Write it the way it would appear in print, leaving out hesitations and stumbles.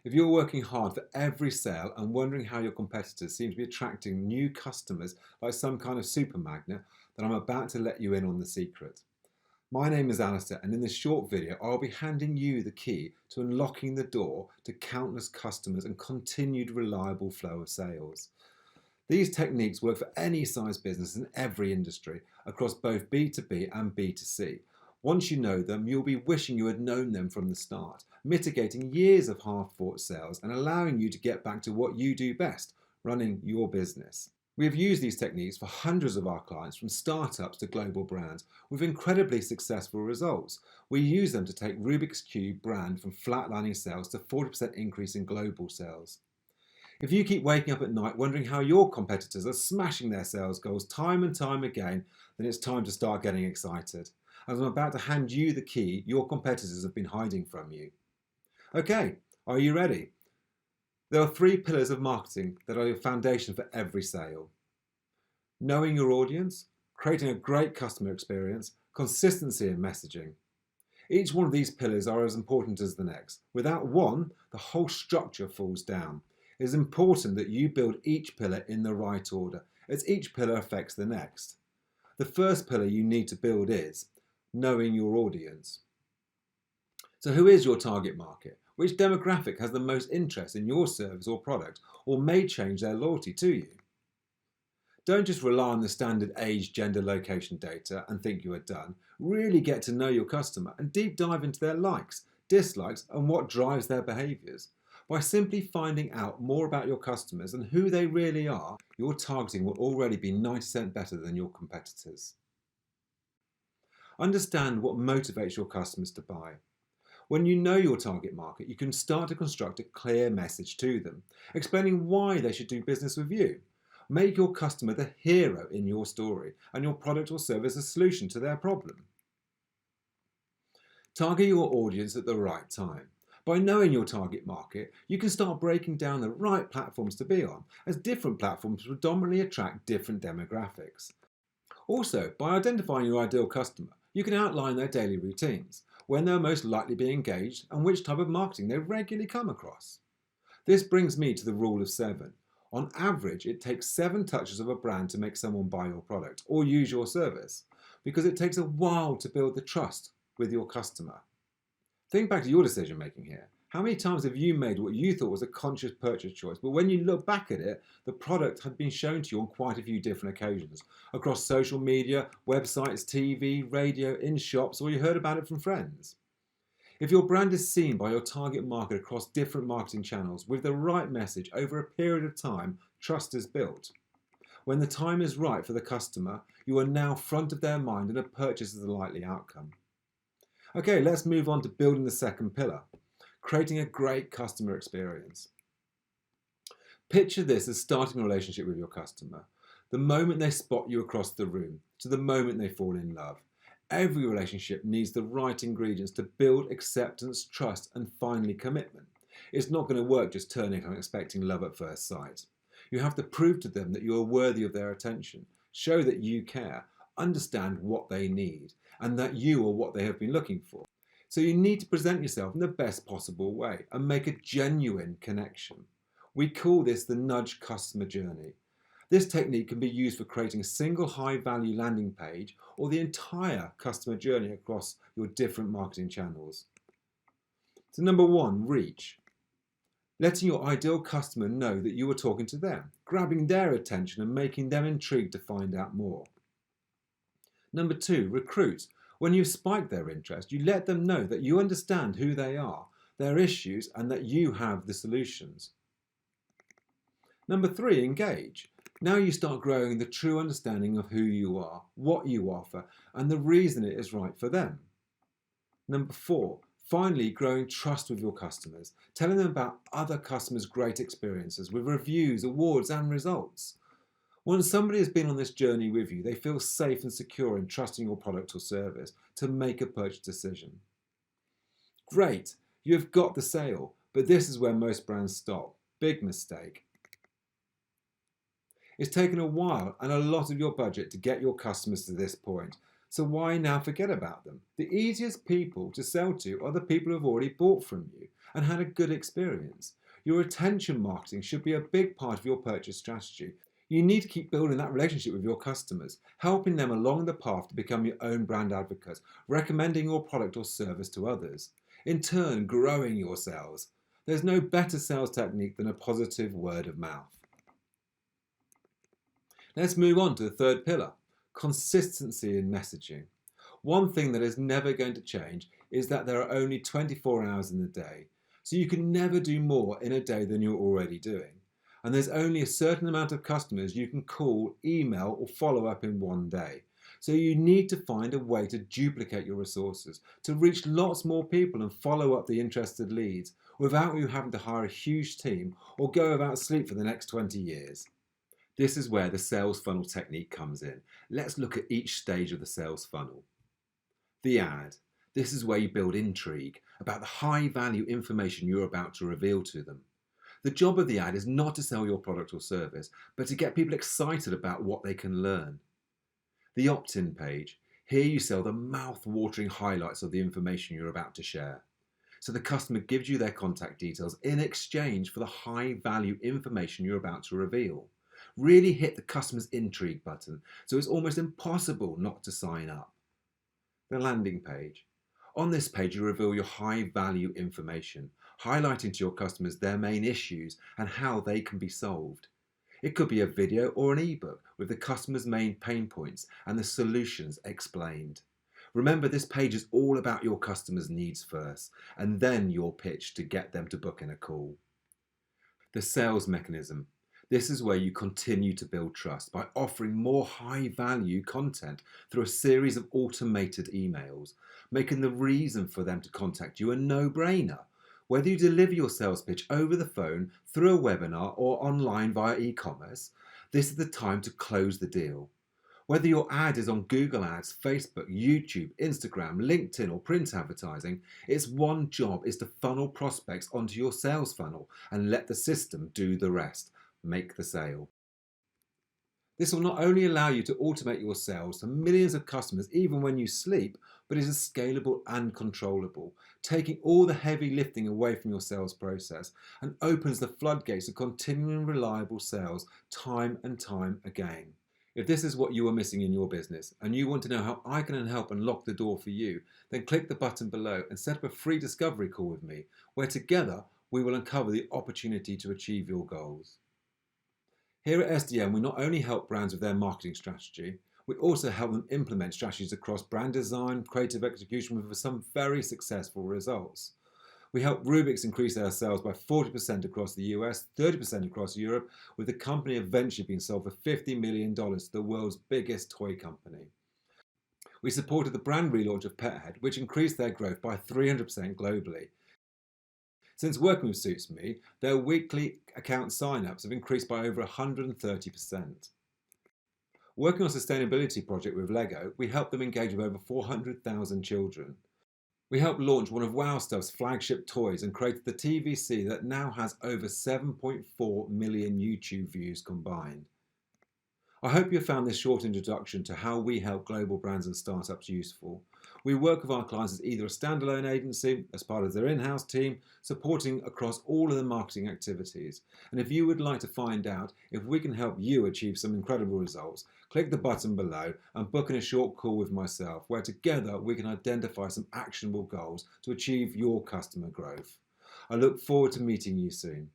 If you're working hard for every sale and wondering how your competitors seem to be attracting new customers like some kind of super magnet, then I'm about to let you in on the secret. My name is Alistair, and in this short video I'll be handing you the key to unlocking the door to countless customers and continued reliable flow of sales. These techniques work for any size business in every industry, across both B2B and B2C. Once you know them, you'll be wishing you had known them from the start, mitigating years of half-fought sales and allowing you to get back to what you do best, running your business. We have used these techniques for hundreds of our clients, from startups to global brands, with incredibly successful results. We use them to take Rubik's Cube brand from flatlining sales to 40% increase in global sales. If you keep waking up at night wondering how your competitors are smashing their sales goals time and time again, then it's time to start getting excited, as I'm about to hand you the key your competitors have been hiding from you. Okay, are you ready? There are 3 pillars of marketing that are your foundation for every sale. Knowing your audience, creating a great customer experience, consistency in messaging. Each one of these pillars are as important as the next. Without one, the whole structure falls down. It is important that you build each pillar in the right order, as each pillar affects the next. The first pillar you need to build is knowing your audience. So who is your target market? Which demographic has the most interest in your service or product, or may change their loyalty to you? Don't just rely on the standard age, gender, location data and think you are done. Really get to know your customer and deep dive into their likes, dislikes, and what drives their behaviours. By simply finding out more about your customers and who they really are, your targeting will already be 90% better than your competitors. Understand what motivates your customers to buy. When you know your target market, you can start to construct a clear message to them, explaining why they should do business with you. Make your customer the hero in your story and your product or service a solution to their problem. Target your audience at the right time. By knowing your target market, you can start breaking down the right platforms to be on, as different platforms predominantly attract different demographics. Also, by identifying your ideal customer, you can outline their daily routines, when they'll most likely be engaged, and which type of marketing they regularly come across. This brings me to the rule of 7. On average, it takes 7 touches of a brand to make someone buy your product or use your service, because it takes a while to build the trust with your customer. Think back to your decision making here. How many times have you made what you thought was a conscious purchase choice, but when you look back at it, the product had been shown to you on quite a few different occasions, across social media, websites, TV, radio, in shops, or you heard about it from friends? If your brand is seen by your target market across different marketing channels with the right message over a period of time, trust is built. When the time is right for the customer, you are now front of their mind and a purchase is the likely outcome. Okay, let's move on to building the second pillar, creating a great customer experience. Picture this as starting a relationship with your customer. The moment they spot you across the room to the moment they fall in love. Every relationship needs the right ingredients to build acceptance, trust, and finally commitment. It's not going to work just turning up and expecting love at first sight. You have to prove to them that you are worthy of their attention, show that you care, understand what they need, and that you are what they have been looking for. So you need to present yourself in the best possible way and make a genuine connection. We call this the nudge customer journey. This technique can be used for creating a single high-value landing page or the entire customer journey across your different marketing channels. So number 1, reach. Letting your ideal customer know that you are talking to them, grabbing their attention and making them intrigued to find out more. Number 2, recruit. When you spike their interest, you let them know that you understand who they are, their issues, and that you have the solutions. Number 3, engage. Now you start growing the true understanding of who you are, what you offer, and the reason it is right for them. Number 4, finally growing trust with your customers, telling them about other customers' great experiences with reviews, awards, and results. Once somebody has been on this journey with you, they feel safe and secure in trusting your product or service to make a purchase decision. Great, you've got the sale, but this is where most brands stop. Big mistake. It's taken a while and a lot of your budget to get your customers to this point, so why now forget about them? The easiest people to sell to are the people who have already bought from you, and had a good experience. Your retention marketing should be a big part of your purchase strategy. You need to keep building that relationship with your customers, helping them along the path to become your own brand advocate, recommending your product or service to others. In turn, growing your sales. There's no better sales technique than a positive word of mouth. Let's move on to the third pillar, consistency in messaging. One thing that is never going to change is that there are only 24 hours in the day, so you can never do more in a day than you're already doing. And there's only a certain amount of customers you can call, email, or follow up in one day. So you need to find a way to duplicate your resources, to reach lots more people and follow up the interested leads without you having to hire a huge team or go without sleep for the next 20 years. This is where the sales funnel technique comes in. Let's look at each stage of the sales funnel. The ad. This is where you build intrigue about the high value information you're about to reveal to them. The job of the ad is not to sell your product or service, but to get people excited about what they can learn. The opt-in page. Here you sell the mouth-watering highlights of the information you're about to share. So the customer gives you their contact details in exchange for the high value information you're about to reveal. Really hit the customer's intrigue button, so it's almost impossible not to sign up. The landing page. On this page, you reveal your high value information, highlighting to your customers their main issues and how they can be solved. It could be a video or an ebook with the customer's main pain points and the solutions explained. Remember, this page is all about your customers' needs first, and then your pitch to get them to book in a call. The sales mechanism. This is where you continue to build trust by offering more high-value content through a series of automated emails, making the reason for them to contact you a no-brainer. Whether you deliver your sales pitch over the phone, through a webinar, or online via e-commerce, this is the time to close the deal. Whether your ad is on Google Ads, Facebook, YouTube, Instagram, LinkedIn, or print advertising, its one job is to funnel prospects onto your sales funnel and let the system do the rest. Make the sale. This will not only allow you to automate your sales to millions of customers even when you sleep, but is scalable and controllable, taking all the heavy lifting away from your sales process and opens the floodgates to continuing reliable sales time and time again. If this is what you are missing in your business and you want to know how I can help unlock the door for you, then click the button below and set up a free discovery call with me, where together we will uncover the opportunity to achieve your goals. Here at SDM, we not only help brands with their marketing strategy, we also help them implement strategies across brand design, creative execution with some very successful results. We help Rubik's increase their sales by 40% across the US, 30% across Europe, with the company eventually being sold for $50 million to the world's biggest toy company. We supported the brand relaunch of Pethead, which increased their growth by 300% globally. Since working with Suits Me, their weekly account sign-ups have increased by over 130%. Working on a sustainability project with Lego, we helped them engage with over 400,000 children. We helped launch one of WowStuff's flagship toys and created the TVC that now has over 7.4 million YouTube views combined. I hope you found this short introduction to how we help global brands and startups useful. We work with our clients as either a standalone agency, as part of their in-house team, supporting across all of the marketing activities. And if you would like to find out if we can help you achieve some incredible results, click the button below and book in a short call with myself, where together we can identify some actionable goals to achieve your customer growth. I look forward to meeting you soon.